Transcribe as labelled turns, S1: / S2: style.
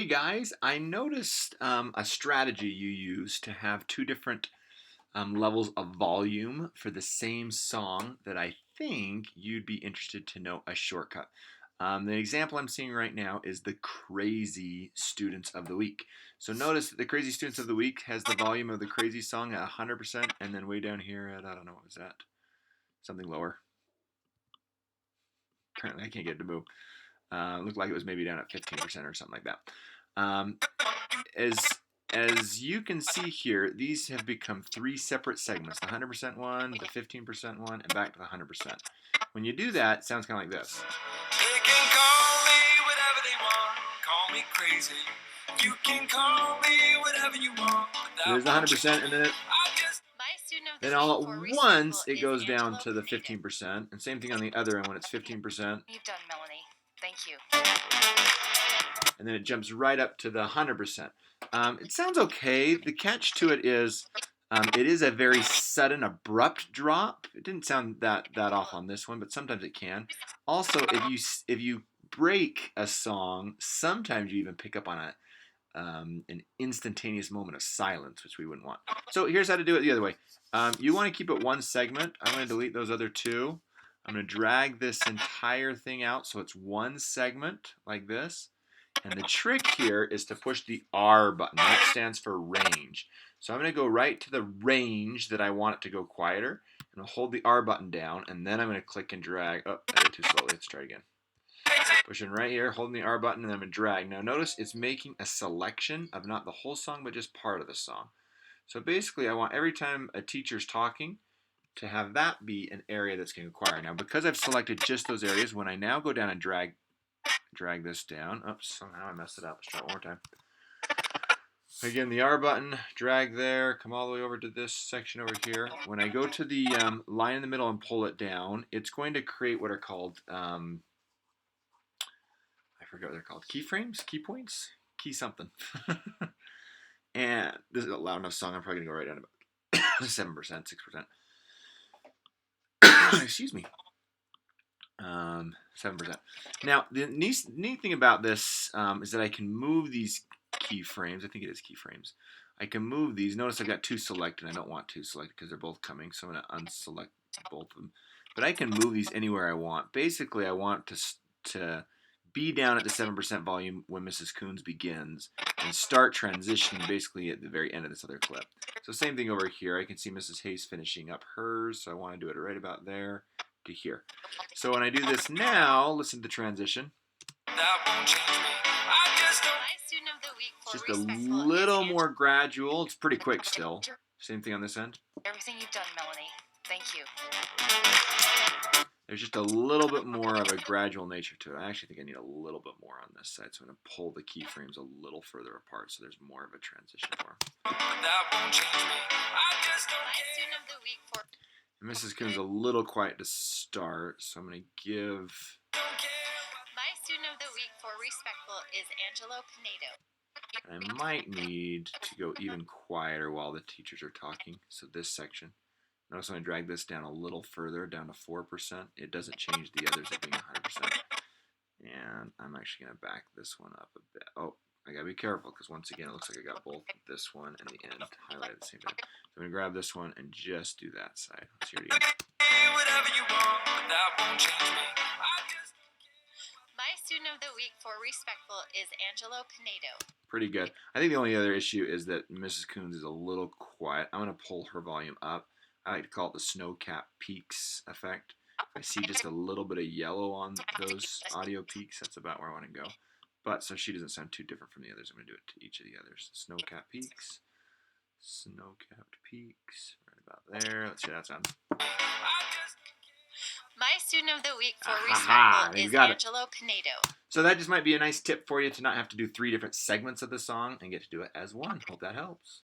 S1: Hey guys, I noticed a strategy you use to have two different levels of volume for the same song that I think you'd be interested to know a shortcut. The example I'm seeing right now is the Crazy Students of the Week. So notice that the Crazy Students of the Week has the volume of the Crazy song at 100% and then way down here at, I don't know, what was that? Something lower. Apparently I can't get it to move. Looked like it was maybe down at 15% or something like that. Um, as as you can see here, these have become three separate segments: the 100% one, the 15% one, and back to the 100%. When you do that, it sounds kind of like this.
S2: They can call me whatever they want. Call me crazy. You can call me whatever you want.
S1: So there's the 100%, and then all at once it goes down to the 15%, and same thing on the other end when it's 15%.
S2: You've done, Melanie. Thank you.
S1: And then it jumps right up to the 100%. It sounds okay. The catch to it is a very sudden, abrupt drop. It didn't sound that off on this one, but sometimes it can. Also, if you break a song, sometimes you even pick up on an instantaneous moment of silence, which we wouldn't want. So here's how to do it the other way. You want to keep it one segment. I'm going to delete those other two. I'm going to drag this entire thing out so it's one segment like this. And the trick here is to push the R button. That stands for range. So I'm going to go right to the range that I want it to go quieter. And I'll hold the R button down, and then I'm going to click and drag. Oh, I did too slowly. Let's try again. Pushing right here, holding the R button, and then I'm going to drag. Now notice it's making a selection of not the whole song, but just part of the song. So basically, I want every time a teacher's talking to have that be an area that's going to quiet. Now, because I've selected just those areas, when I now go down and drag this down. Oops, somehow I messed it up. Let's try it one more time. Again, the R button, drag there, come all the way over to this section over here. When I go to the line in the middle and pull it down, it's going to create what are called, I forget what they're called, keyframes, key points, key something. And this is a loud enough song, I'm probably going to go right down to about 7%, 6%. Excuse me. 7%. Now, the neat thing about this is that I can move these keyframes. I think it is keyframes. I can move these. Notice I've got two selected. I don't want two selected because they're both coming, so I'm going to unselect both of them. But I can move these anywhere I want. Basically, I want to be down at the 7% volume when Mrs. Coons begins and start transitioning basically at the very end of this other clip. So same thing over here. I can see Mrs. Hayes finishing up hers, so I want to do it right about there to here. So when I do this now, listen to the transition. It's just a little more gradual. It's pretty quick still. Same thing on this end.
S2: Everything you've done, Melanie. Thank you.
S1: There's just a little bit more of a gradual nature to it. I actually think I need a little bit more on this side, so I'm going to pull the keyframes a little further apart so there's more of a transition for them. And Mrs. Coon's a little quiet to start, so I'm going to give...
S2: My student of the week for respectful is Angelo Pinedo.
S1: And I might need to go even quieter while the teachers are talking, so this section. Notice when I drag this down a little further, down to 4%, it doesn't change the others at being 100%. And I'm actually going to back this one up a bit. Oh, I got to be careful because once again, it looks like I got both this one and the end highlighted at the same time. So I'm going to grab this one and just do that side. Let's hear it again.
S2: My student of the week for respectful is Angelo Pinedo.
S1: Pretty good. I think the only other issue is that Mrs. Coons is a little quiet. I'm going to pull her volume up. I like to call it the snow-capped peaks effect. I see just a little bit of yellow on those audio peaks. That's about where I want to go. But so she doesn't sound too different from the others. I'm going to do it to each of the others. Snow-capped peaks. Snow-capped peaks. Right about there. Let's see how that sounds.
S2: My student of the week for respectful is Angelo Pinedo.
S1: So that just might be a nice tip for you to not have to do 3 different segments of the song and get to do it as one. Hope that helps.